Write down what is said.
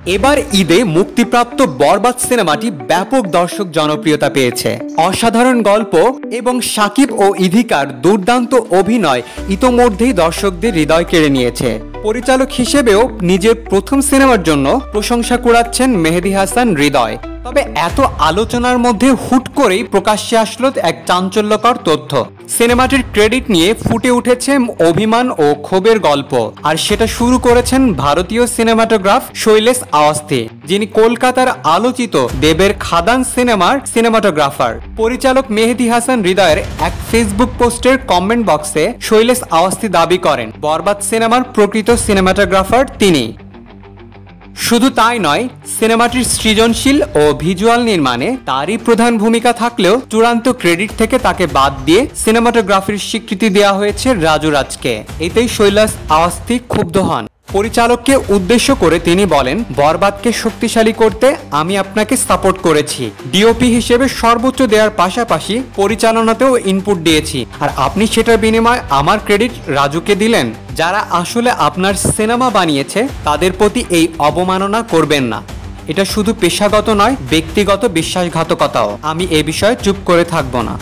এবার ঈদে মুক্তিপ্রাপ্ত বরবাদ সিনেমাটি ব্যাপক দর্শক জনপ্রিয়তা পেয়েছে। অসাধারণ গল্প এবং শাকিব ও ইধিকার দুর্দান্ত অভিনয় ইতোমধ্যেই দর্শকদের হৃদয় কেড়ে নিয়েছে। পরিচালক হিসেবেও নিজের প্রথম সিনেমার জন্য প্রশংসা কুড়াচ্ছেন মেহেদী হাসান হৃদয়। তবে এত আলোচনার মধ্যে হুট করেই প্রকাশ্যে আসলো এক চাঞ্চল্যকর তথ্য। সিনেমাটির ক্রেডিট নিয়ে ফুটে উঠেছে অভিমান ও ক্ষোভের গল্প, আর সেটা শুরু করেছেন ভারতীয় সিনেমাটোগ্রাফ শৈলেশ আওয়াস্তি, যিনি কলকাতার আলোচিত দেবের খাদান সিনেমার সিনেমাটোগ্রাফার। পরিচালক মেহেদী হাসান হৃদয়ের এক ফেসবুক পোস্টের কমেন্ট বক্সে শৈলেশ আওয়াস্তি দাবি করেন বরবাদ সিনেমার প্রকৃত সিনেমাটোগ্রাফার তিনি। শুধু তাই নয়, সিনেমাটির সৃজনশীল ও ভিজুয়াল নির্মাণে তারই প্রধান ভূমিকা থাকলেও চূড়ান্ত ক্রেডিট থেকে তাকে বাদ দিয়ে সিনেমাটোগ্রাফির স্বীকৃতি দেওয়া হয়েছে রাজু রাজকে। এতেই শৈলেশ আওয়াস্তি ক্ষুব্ধ হন। পরিচালককে উদ্দেশ্য করে তিনি বলেন, বরবাদকে শক্তিশালী করতে আমি আপনাকে সাপোর্ট করেছি। ডিওপি হিসেবে সর্বোচ্চ দেওয়ার পাশাপাশি পরিচালনাতেও ইনপুট দিয়েছি, আর আপনি সেটার বিনিময়ে আমার ক্রেডিট রাজুকে দিলেন। যারা আসলে আপনার সিনেমা বানিয়েছে তাদের প্রতি এই অবমাননা করবেন না। এটা শুধু পেশাগত নয়, ব্যক্তিগত বিশ্বাসঘাতকতাও। আমি এ বিষয়ে চুপ করে থাকবো না।